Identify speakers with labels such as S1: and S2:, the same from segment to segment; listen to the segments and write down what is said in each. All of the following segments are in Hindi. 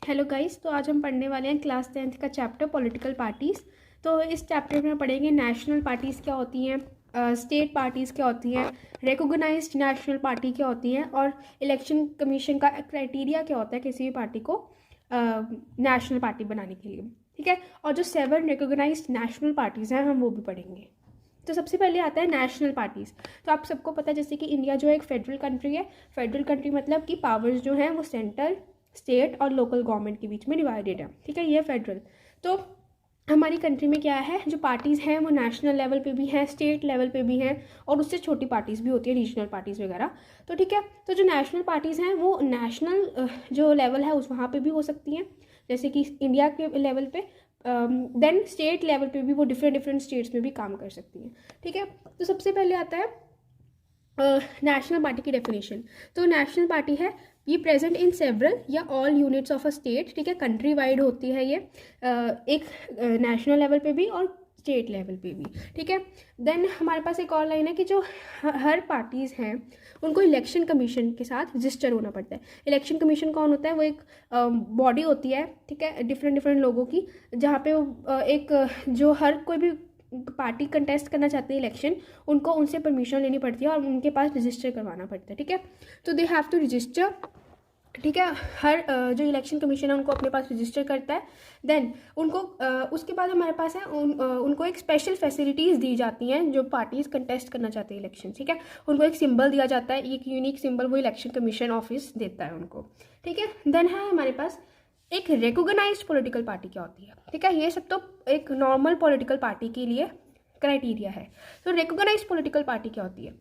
S1: हेलो गाइस, तो आज हम पढ़ने वाले हैं क्लास 10th का चैप्टर पॉलिटिकल पार्टीज़। तो इस चैप्टर में हम पढ़ेंगे नेशनल पार्टीज़ क्या होती हैं, स्टेट पार्टीज़ क्या होती हैं, रिकॉग्नाइज्ड नेशनल पार्टी क्या होती हैं और इलेक्शन कमीशन का क्राइटेरिया क्या होता है किसी भी पार्टी को नेशनल पार्टी बनाने के लिए। ठीक है, और जो 7 रिकॉग्नाइज्ड नेशनल पार्टीज़ हैं हम वो भी पढ़ेंगे। तो सबसे पहले आता है नेशनल पार्टीज़। तो आप सबको पता है जैसे कि इंडिया जो है एक फेडरल कंट्री है। फेडरल कंट्री मतलब कि पावर्स जो हैं वो सेंटर, स्टेट और लोकल गवर्नमेंट के बीच में डिवाइडेड है। ठीक है, ये फेडरल। तो हमारी कंट्री में क्या है, जो पार्टीज़ हैं वो नेशनल लेवल पे भी हैं, स्टेट लेवल पे भी हैं और उससे छोटी पार्टीज़ भी होती है, रीजनल पार्टीज़ वगैरह। तो ठीक है, तो जो नेशनल पार्टीज़ हैं वो नेशनल जो लेवल है उस वहाँ पे भी हो सकती हैं, जैसे कि इंडिया के लेवल पे। देन स्टेट लेवल पे भी वो डिफरेंट स्टेट्स में भी काम कर सकती हैं। ठीक है, तो सबसे पहले आता है नेशनल पार्टी की डेफिनेशन। तो नेशनल पार्टी है ये प्रेजेंट इन सेवरल या all units of a state. ठीक है, कंट्री वाइड होती है ये, एक नेशनल लेवल पे भी और स्टेट लेवल पे भी। ठीक है, देन हमारे पास एक और लाइन है कि जो हर पार्टीज़ हैं उनको इलेक्शन कमीशन के साथ रजिस्टर होना पड़ता है। इलेक्शन कमीशन कौन होता है, वो एक बॉडी होती है, ठीक है, डिफरेंट लोगों की, जहाँ पे एक जो हर कोई भी पार्टी कंटेस्ट करना चाहती है इलेक्शन, उनको उनसे परमिशन लेनी पड़ती है और उनके पास रजिस्टर करवाना पड़ता है। ठीक है, तो दे हैव टू रजिस्टर। ठीक है, हर जो इलेक्शन कमीशन है उनको अपने पास रजिस्टर करता है। देन उनको उसके बाद हमारे पास है उनको एक स्पेशल फैसिलिटीज़ दी जाती हैं जो पार्टीज कंटेस्ट करना चाहते हैं इलेक्शन। ठीक है, उनको एक सिंबल दिया जाता है, एक यूनिक सिंबल वो इलेक्शन कमीशन ऑफिस देता है उनको। ठीक है, देन है हमारे पास एक रिकॉग्नाइज्ड पॉलिटिकल पार्टी क्या होती है। ठीक है, ये सब तो एक नॉर्मल पॉलिटिकल पार्टी के लिए क्राइटेरिया है। तो रिकॉग्नाइज्ड पॉलिटिकल पार्टी क्या होती है,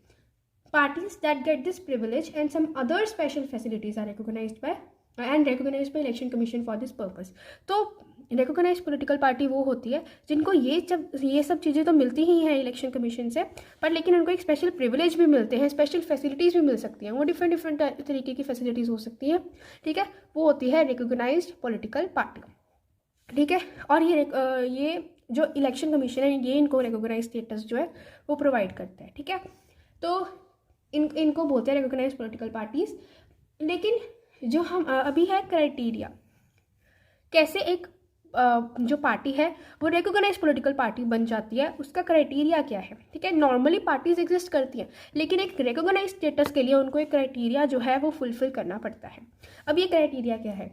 S1: parties that get this privilege and some other special facilities are recognized by election commission for this purpose। तो रिकॉग्नाइज्ड पॉलिटिकल पार्टी वो होती है जिनको ये सब चीज़ें तो मिलती ही हैं इलेक्शन कमीशन से, पर लेकिन उनको एक स्पेशल प्रिविलेज भी मिलते हैं, स्पेशल फैसिलिटीज़ भी मिल सकती हैं। वो डिफरेंट तरीके की फैसिलिटीज़ हो सकती हैं। ठीक है, वो होती है रिकॉग्नाइज्ड पॉलिटिकल पार्टी। ठीक है, और ये जो इलेक्शन कमीशन है ये इनको रिकॉग्नाइज स्टेटस जो है वो प्रोवाइड करता है। ठीक है, तो इनको बोलते हैं रिकॉग्नाइज्ड पॉलिटिकल पार्टीज। लेकिन जो हम अभी है क्राइटेरिया, कैसे एक जो पार्टी है वो रिकॉग्नाइज्ड पॉलिटिकल पार्टी बन जाती है, उसका क्राइटेरिया क्या है। ठीक है, नॉर्मली पार्टीज एग्जिस्ट करती हैं लेकिन एक रिकॉग्नाइज्ड स्टेटस के लिए उनको एक क्राइटेरिया जो है वो फुलफिल करना पड़ता है। अब ये क्राइटेरिया क्या है,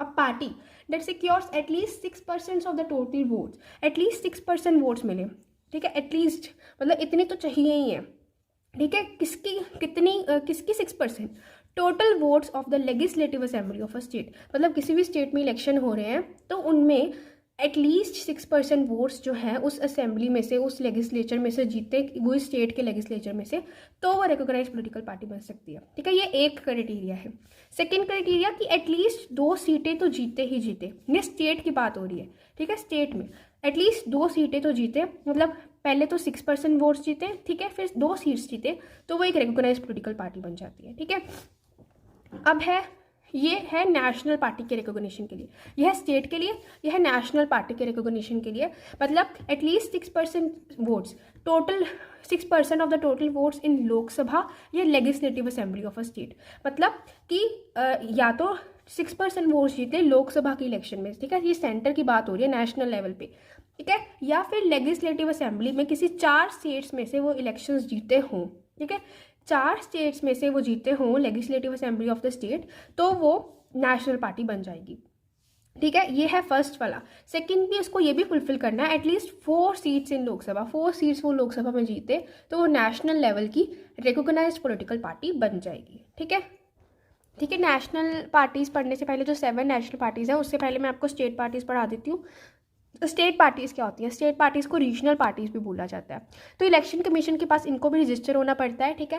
S1: a party that secures at least 6% of the total votes, at least 6% votes मिले। ठीक है, एटलीस्ट मतलब इतनी तो चाहिए ही है। ठीक है, किसकी 6%, total votes of the legislative assembly of a state. मतलब किसी भी स्टेट में इलेक्शन हो रहे हैं तो उनमें एटलीस्ट 6% वोट्स जो हैं उस असेंबली में से, उस लेजिस्लेचर में से जीते, वो स्टेट के लेजिस्लेचर में से, तो वो रिकॉग्नाइज पॉलिटिकल पार्टी बन सकती है। ठीक है, ये एक क्राइटेरिया है। सेकेंड क्राइटेरिया कि एटलीस्ट 2 सीटें तो जीते ही जीते। ये स्टेट की बात हो रही है। ठीक है, स्टेट में एटलीस्ट 2 सीटें तो जीते, मतलब पहले तो 6% वोट्स जीते, ठीक है, फिर 2 सीट्स जीते, तो वो एक रिकॉग्नाइज पॉलिटिकल पार्टी बन जाती है। ठीक है, अब ये है नेशनल पार्टी के रिकॉग्निशन के लिए, यह है स्टेट के लिए, यह है नेशनल पार्टी के रिकॉग्निशन के लिए। मतलब at least 6% votes, total 6% of the total votes in Lok Sabha या legislative assembly of a state. मतलब कि या तो 6% वोट्स जीते लोकसभा के इलेक्शन में, ठीक है, ये सेंटर की बात हो रही है नेशनल लेवल पे। ठीक है, या फिर लेजिस्लेटिव असेंबली में किसी 4 स्टेट्स में से वो इलेक्शंस जीते हों। ठीक है, 4 स्टेट्स में से वो जीते हों legislative assembly of the state, तो वो नेशनल पार्टी बन जाएगी। ठीक है, ये है फर्स्ट वाला। सेकंड भी उसको ये भी फुलफिल करना है, at least 4 seats in Lok Sabha, 4 seats वो लोकसभा में जीते तो वो नेशनल लेवल की रिकॉग्नाइज्ड पॉलिटिकल पार्टी बन जाएगी। ठीक है, ठीक है, नेशनल पार्टीज पढ़ने से पहले जो 7 नेशनल पार्टीज हैं उससे पहले मैं आपको स्टेट पार्टीज पढ़ा देती हूँ। स्टेट पार्टीज़ क्या होती हैं, स्टेट पार्टीज़ को रीजनल पार्टीज़ भी बोला जाता है। तो इलेक्शन कमीशन के पास इनको भी रजिस्टर होना पड़ता है। ठीक है,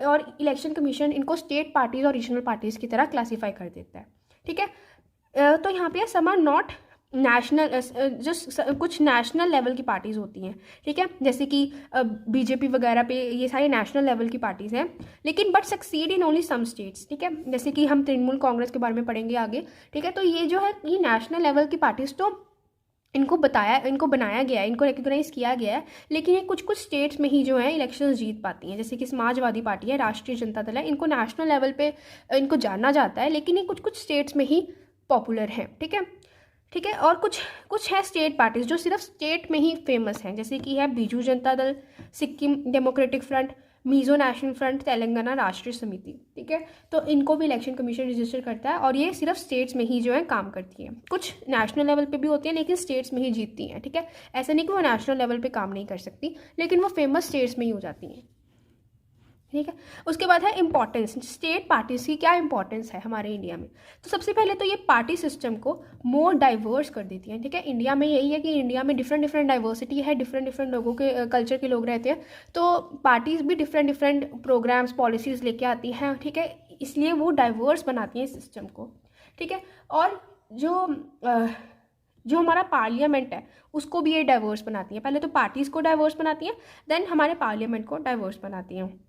S1: और इलेक्शन कमीशन इनको स्टेट पार्टीज़ और रीजनल पार्टीज़ की तरह क्लासीफाई कर देता है। ठीक है, तो यहाँ पे सम आर नॉट नेशनल, जो कुछ नेशनल लेवल की पार्टीज़ होती हैं। ठीक है, जैसे कि बीजेपी वगैरह पे ये सारी नेशनल लेवल की पार्टीज़ हैं, लेकिन but succeed in only some states. ठीक है, जैसे कि हम तृणमूल कांग्रेस के बारे में पढ़ेंगे आगे। ठीक है, तो ये जो है ये नेशनल लेवल की पार्टीज़ तो इनको बनाया गया है, इनको रिकॉग्नाइज किया गया है, लेकिन ये कुछ स्टेट्स में ही जो है इलेक्शंस जीत पाती हैं। जैसे कि समाजवादी पार्टी है, राष्ट्रीय जनता दल है, इनको नेशनल लेवल पे इनको जाना जाता है, लेकिन ये कुछ स्टेट्स में ही पॉपुलर हैं। ठीक है, ठीक है। और कुछ कुछ है स्टेट पार्टीज़ जो सिर्फ स्टेट में ही फेमस हैं, जैसे कि है Biju Janata Dal, Sikkim democratic front, Mizo national front, Telangana राष्ट्रीय समिति। ठीक है, तो इनको भी इलेक्शन कमीशन रजिस्टर करता है और ये सिर्फ स्टेट्स में ही जो है काम करती हैं। कुछ नेशनल लेवल पे भी होती हैं लेकिन स्टेट्स में ही जीतती हैं। ठीक है, ऐसा नहीं कि वो नेशनल लेवल पे काम नहीं कर सकती, लेकिन वो फेमस स्टेट्स में ही हो जाती हैं। ठीक है, उसके बाद है इंपॉर्टेंस, स्टेट पार्टीज की क्या इंपॉर्टेंस है हमारे इंडिया में। तो सबसे पहले तो ये पार्टी सिस्टम को मोर डाइवर्स कर देती है। ठीक है, इंडिया में यही है कि इंडिया में डिफरेंट डिफरेंट डाइवर्सिटी है, डिफरेंट डिफरेंट लोगों के कल्चर के लोग रहते हैं, तो पार्टीज भी डिफरेंट डिफरेंट प्रोग्राम्स पॉलिसीज़ लेके आती हैं। ठीक है, इसलिए वो डाइवर्स बनाती हैं सिस्टम को। ठीक है, और जो हमारा पार्लियामेंट है उसको भी ये डाइवर्स बनाती है। पहले तो पार्टीज़ को डाइवर्स बनाती हैं, देन हमारे पार्लियामेंट को डाइवर्स बनाती हैं।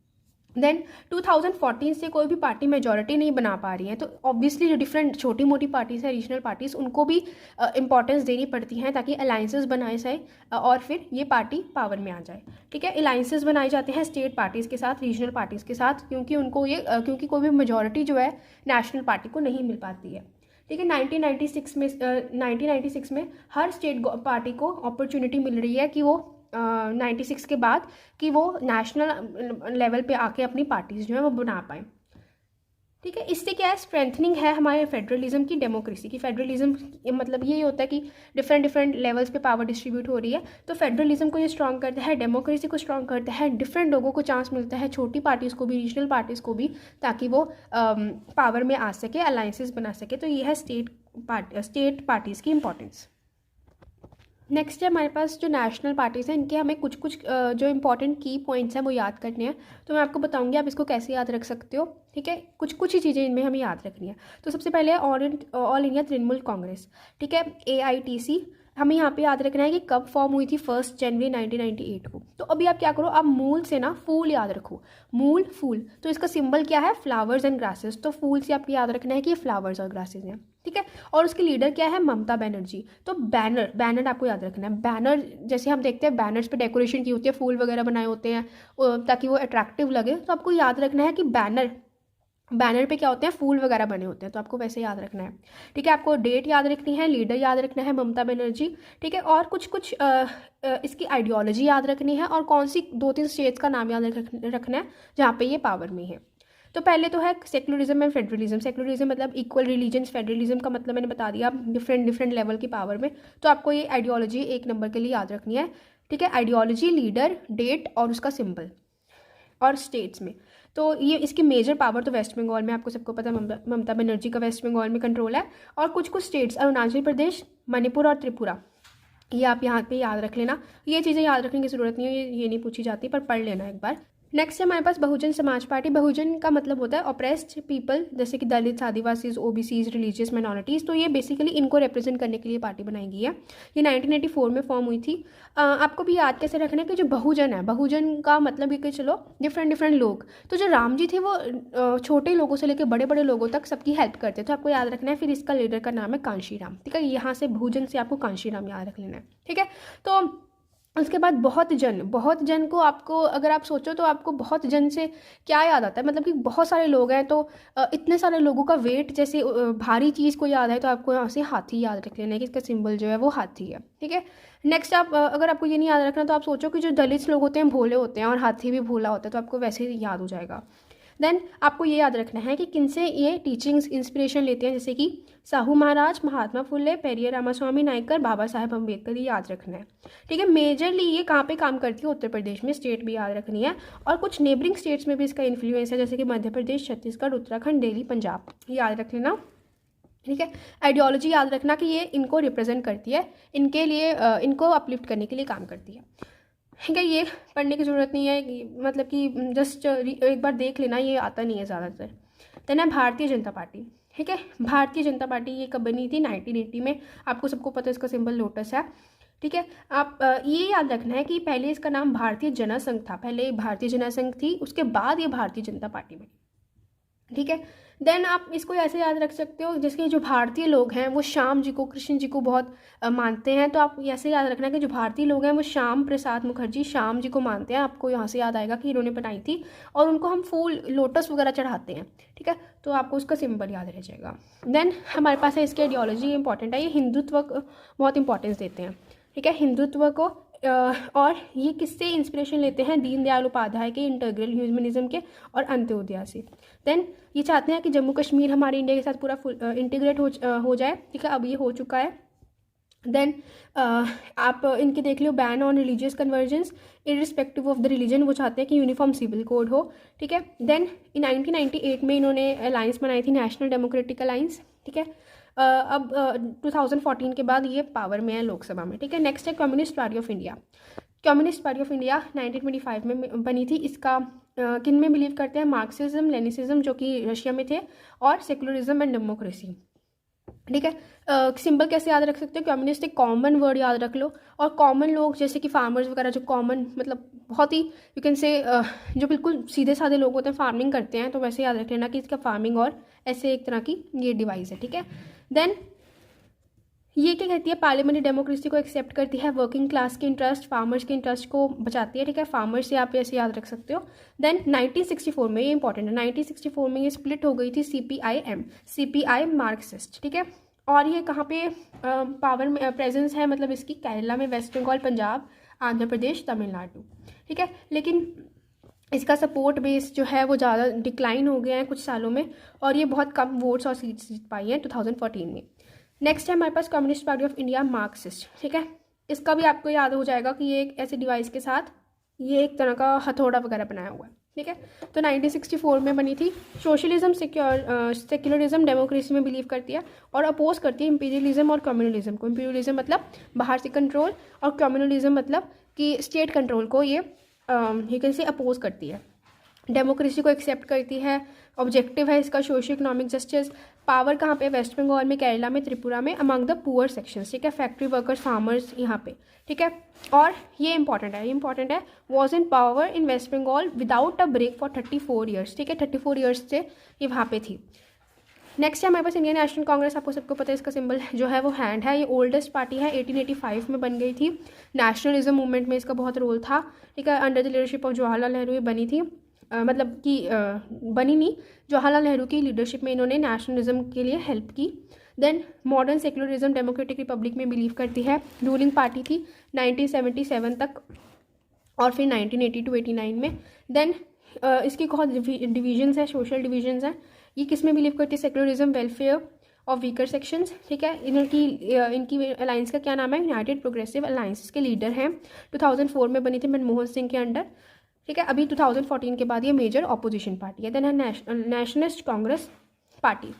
S1: देन 2014 से कोई भी पार्टी मेजॉरिटी नहीं बना पा रही है, तो ऑब्वियसली जो डिफरेंट छोटी मोटी पार्टीज़ है, रीजनल पार्टीज़, उनको भी इंपॉर्टेंस देनी पड़ती हैं ताकि अलाइंसेस बनाए जाए और फिर ये पार्टी पावर में आ जाए। ठीक है, अलाइंसेस बनाए जाते हैं स्टेट पार्टीज़ के साथ, रीजनल पार्टीज़ के साथ, क्योंकि उनको ये क्योंकि कोई भी मेजॉरिटी जो है नेशनल पार्टी को नहीं मिल पाती है। ठीक है, 1996 में हर स्टेट पार्टी को अपॉर्चुनिटी मिल रही है कि वो 96 के बाद कि वो नेशनल लेवल पे आके अपनी पार्टीज जो है वो बना पाएँ। ठीक है, इससे क्या है, स्ट्रेंथनिंग है हमारे फेडरलिज्म की, डेमोक्रेसी की। फेडरलिज्म मतलब ये होता है कि डिफरेंट डिफरेंट लेवल्स पे पावर डिस्ट्रीब्यूट हो रही है, तो फेडरलिज्म को ये स्ट्रॉन्ग करता है, डेमोक्रेसी को स्ट्रॉन्ग करता है, डिफरेंट लोगों को चांस मिलता है, छोटी पार्टीज़ को भी, रीजनल पार्टीज़ को भी, ताकि वो पावर में आ सके, अलाइंसेस बना सके। तो ये है स्टेट पार्टीज़ की इंपॉर्टेंस। नेक्स्ट है हमारे पास जो नेशनल पार्टीज़ हैं, इनके हमें कुछ कुछ जो इंपॉर्टेंट की पॉइंट्स हैं वो याद करने हैं। तो मैं आपको बताऊंगी आप इसको कैसे याद रख सकते हो। ठीक है, कुछ कुछ ही चीज़ें इनमें हमें याद रखनी है। तो सबसे पहले ऑल इंडिया तृणमूल कांग्रेस। ठीक है, AITC। हमें यहाँ पे याद रखना है कि कब फॉर्म हुई थी, 1 जनवरी 1998 को। तो अभी आप क्या करो, आप मूल से ना फूल याद रखो, मूल फूल। तो इसका सिंबल क्या है, फ्लावर्स एंड ग्रासेस। तो फूल से आपको याद रखना है कि ये फ्लावर्स और ग्रासेस हैं। ठीक है, और उसके लीडर क्या है, ममता बनर्जी। तो बैनर आपको याद रखना है। बैनर जैसे हम देखते हैं बैनर्स पे डेकोरेशन की होती है, फूल वगैरह बनाए होते हैं ताकि वो अट्रैक्टिव लगे। तो आपको याद रखना है कि बैनर पे क्या होते हैं, फूल वगैरह बने होते हैं, तो आपको वैसे याद रखना है। ठीक है, आपको डेट याद रखनी है, लीडर याद रखना है ममता बनर्जी। ठीक है, और कुछ कुछ इसकी आइडियोलॉजी याद रखनी है, और कौन सी 2-3 स्टेट्स का नाम याद रखना है जहाँ पे ये पावर में है। तो पहले तो है सेक्युलरिज्म एंड फेडरलिज्म। सेक्युलरिज्म मतलब इक्वल रिलीजन्स, फेडरलिज्म का मतलब मैंने बता दिया, डिफरेंट डिफरेंट लेवल की पावर में। तो आपको ये आइडियोलॉजी 1 नंबर के लिए याद रखनी है। ठीक है, आइडियोलॉजी, लीडर, डेट और उसका सिंबल। और स्टेट्स में तो ये इसकी मेजर पावर तो वेस्ट बंगाल में, आपको सबको पता है ममता बनर्जी का वेस्ट बंगाल में कंट्रोल है। और कुछ कुछ स्टेट्स, अरुणाचल प्रदेश, मणिपुर और त्रिपुरा, ये आप यहाँ पे याद रख लेना। ये चीज़ें याद रखने की ज़रूरत नहीं है, ये नहीं पूछी जाती, पर पढ़ लेना एक बार। नेक्स्ट है हमारे पास बहुजन समाज पार्टी। बहुजन का मतलब होता है ऑप्रेस्ड पीपल, जैसे कि दलित, आदिवासीज, OBCs, रिलीजियस माइनॉरिटीज़। तो ये बेसिकली इनको रिप्रेजेंट करने के लिए पार्टी बनाई गई है। ये 1984 में फॉर्म हुई थी। आपको भी याद कैसे रखना है कि जो बहुजन है, बहुजन का मतलब ये कि चलो डिफरेंट डिफरेंट लोग। तो जो राम जी थे वो छोटे लोगों से लेकर बड़े बड़े लोगों तक सबकी हेल्प करते, तो आपको याद रखना है। फिर इसका लीडर का नाम है कांशी राम। ठीक है, यहाँ से बहुजन से आपको कांशी राम याद रख लेना है। ठीक है, तो उसके बाद बहुत जन को आपको अगर आप सोचो तो आपको बहुत जन से क्या याद आता है, मतलब कि बहुत सारे लोग हैं, तो इतने सारे लोगों का वेट, जैसे भारी चीज़ को याद है तो आपको यहाँ से हाथी याद रख लेना है कि इसका सिंबल जो है वो हाथी है। ठीक है, नेक्स्ट आप अगर आपको ये नहीं याद रखना तो आप सोचो कि जो दलित लोग होते हैं भोले होते हैं और हाथी भी भोला होता है, तो आपको वैसे ही याद हो जाएगा। देन आपको ये याद रखना है कि किनसे ये टीचिंग्स इंस्पिरेशन लेते हैं, जैसे कि साहू महाराज, महात्मा फुले, पेरियर रामास्वामी नायकर, बाबा साहेब अम्बेडकर, ये याद रखना है। ठीक है, मेजरली ये कहाँ पे काम करती है, उत्तर प्रदेश में, स्टेट भी याद रखनी है। और कुछ नेबरिंग स्टेट्स में भी इसका इन्फ्लुएंस है, जैसे कि मध्य प्रदेश, छत्तीसगढ़, उत्तराखंड, दिल्ली, पंजाब, याद रख लेना। ठीक है, आइडियोलॉजी याद रखना कि ये इनको रिप्रेजेंट करती है, इनके लिए इनको अपलिफ्ट करने के लिए काम करती है। ठीक है, ये पढ़ने की ज़रूरत नहीं है, मतलब कि जस्ट एक बार देख लेना, ये आता नहीं है ज़्यादातर। देन है भारतीय जनता पार्टी। ठीक है, भारतीय जनता पार्टी ये कब बनी थी, 1980 में। आपको सबको पता है इसका सिंबल लोटस है। ठीक है, आप ये याद रखना है कि पहले इसका नाम भारतीय जनसंघ था, पहले भारतीय जनसंघ थी, उसके बाद ये भारतीय जनता पार्टी बनी। ठीक है। देन आप इसको ऐसे याद रख सकते हो, जैसे जो भारतीय लोग हैं वो श्याम जी को, कृष्ण जी को बहुत मानते हैं, तो आप ऐसे याद रखना कि जो भारतीय लोग हैं वो श्याम प्रसाद मुखर्जी श्याम जी को मानते हैं। आपको यहाँ से याद आएगा कि इन्होंने बनाई थी, और उनको हम फूल लोटस वगैरह चढ़ाते हैं, ठीक है, तो आपको उसका सिंबल याद रह जाएगा। देन हमारे पास है इसकी आइडियोलॉजी, इंपॉर्टेंट है, ये हिंदुत्व को बहुत इंपॉर्टेंस देते हैं, ठीक है, हिंदुत्व को। और ये किससे इंस्पिरेशन लेते हैं? दीनदयाल उपाध्याय के इंटीग्रल ह्यूमनिज्म के और अंत्योदय से। देन ये चाहते हैं कि जम्मू कश्मीर हमारे इंडिया के साथ पूरा इंटीग्रेट हो जाए, ठीक है, अब ये हो चुका है। देन आप इनके देख लो, ban on religious conversions irrespective of the religion, वो चाहते हैं कि यूनिफॉर्म सिविल कोड हो, ठीक है। देन 1998 में इन्होंने अलायंस बनाई थी, नेशनल डेमोक्रेटिक अलायंस, ठीक है। अब 2014 के बाद ये पावर में है लोकसभा में, ठीक है। नेक्स्ट है communist Party of India. Communist Party of India 1925 में बनी थी। इसका किन में बिलीव करते हैं? मार्क्सिज्म लेनिनिज्म जो कि रशिया में थे, और सेकुलरिज्म एंड डेमोक्रेसी, ठीक है। सिंबल कैसे याद रख सकते हो? कम्युनिस्ट एक कॉमन वर्ड याद रख लो, और कॉमन लोग जैसे कि फार्मर्स वगैरह, जो कॉमन मतलब बहुत ही यू कैन से जो बिल्कुल सीधे साधे लोग होते हैं, फार्मिंग करते हैं, तो वैसे याद रख लेना कि इसका फार्मिंग और ऐसे एक तरह की ये डिवाइस है, ठीक है। देन ये क्या कहती है? पार्लियामेंट्री डेमोक्रेसी को एक्सेप्ट करती है, वर्किंग क्लास के इंटरेस्ट, फार्मर्स के इंटरेस्ट को बचाती है, ठीक है, फार्मर्स से आप ऐसे याद रख सकते हो। देन 1964 में, ये इंपॉर्टेंट है, 1964 में ये स्प्लिट हो गई थी, CPI मार्क्सिस्ट, ठीक है। और ये कहाँ पे पावर में प्रेजेंस है? मतलब इसकी केरला में, वेस्ट बंगाल, पंजाब, आंध्र प्रदेश, तमिलनाडु, ठीक है। लेकिन इसका सपोर्ट बेस जो है वो ज़्यादा डिक्लाइन हो गया है कुछ सालों में, और ये बहुत कम वोट्स और सीट्स जीत पाई है 2014 में। नेक्स्ट है हमारे पास कम्युनिस्ट पार्टी ऑफ इंडिया मार्क्सिस्ट, ठीक है। इसका भी आपको याद हो जाएगा कि ये एक ऐसे डिवाइस के साथ ये एक तरह का हथौड़ा वगैरह बनाया हुआ है, ठीक है। तो 1964 में बनी थी। सोशलिज्म, सेक्युलरिज्म, डेमोक्रेसी में बिलीव करती है, और अपोज करती है इंपीरियलिज्म और कम्युनलिज्म को। इंपीरियलिज्म मतलब बाहर से कंट्रोल, और कम्युनलिज्म मतलब कि स्टेट कंट्रोल को ये कैन से अपोज करती है। डेमोक्रेसी को एक्सेप्ट करती है। ऑब्जेक्टिव है इसका सोशो इकोनॉमिक जस्टिस। पावर कहाँ पे? वेस्ट बंगाल में, केरला में, त्रिपुरा में, अमंग द पुअर सेक्शंस, ठीक है, फैक्ट्री वर्कर्स, फार्मर्स यहाँ पे, ठीक है। और ये इंपॉर्टेंट है, was in power in West Bengal without a break for 34 years, ठीक है, 34 ईयर्स से ये वहाँ पे थी। नेक्स्ट है हमारे पास इंडियन नेशनल कांग्रेस। आपको सबको पता है इसका सिंबल जो है वो हैंड है। ये ओल्डेस्ट पार्टी है, 1885 में बन गई थी। नेशनलिज्म मूवमेंट में इसका बहुत रोल था, ठीक है। Under the leadership of Jawaharlal Nehru ये बनी थी, मतलब कि बनी नहीं, जवाहरलाल नेहरू की लीडरशिप में इन्होंने नेशनलिज्म के लिए हेल्प की। Then modern secularism democratic republic में बिलीव करती है। रूलिंग पार्टी थी 1977 तक, और फिर 1980 to 89 में। देन इसकी बहुत डिविजन्स हैं, सोशल डिविजन्स हैं। ये किस में बिलीव करती है? Secularism, welfare of weaker sections, ठीक है। इनकी अलायंस का क्या नाम है? United progressive alliance. इसके लीडर हैं, 2004 में बनी थी मनमोहन सिंह के अंडर, ठीक है। अभी 2014 के बाद ये मेजर ऑपोजिशन पार्टी है। देन है नेशनलिस्ट कांग्रेस पार्टी,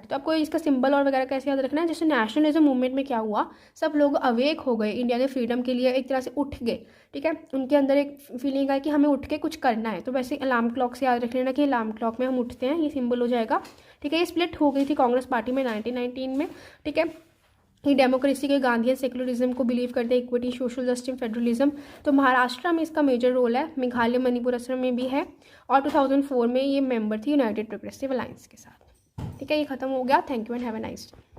S1: तो आपको इसका सिंबल और वगैरह कैसे याद रखना है? जैसे नेशनलिज्म मूवमेंट में क्या हुआ, सब लोग अवेक हो गए, इंडिया के फ्रीडम के लिए एक तरह से उठ गए, ठीक है। उनके अंदर एक फीलिंग आई कि हमें उठ के कुछ करना है, तो वैसे अलार्म क्लॉक से याद रख लेना कि अलार्म क्लॉक में हम उठते हैं, ये सिंबल हो जाएगा, ठीक है। ये स्प्लिट हो गई थी कांग्रेस पार्टी में 1919 में, ठीक है। ये डेमोक्रेसी के गांधी सेकुलरिज्म को बिलीव करते हैं, इक्विटी, सोशल जस्टिस, फेडरलिज्म। तो महाराष्ट्र में इसका मेजर रोल है, मेघालय, मणिपुर, असम में भी है, और 2004 में ये मेंबर थी यूनाइटेड प्रोग्रेसिव अलायंस के साथ, ठीक है। ये खत्म हो गया। Thank you and have a nice day.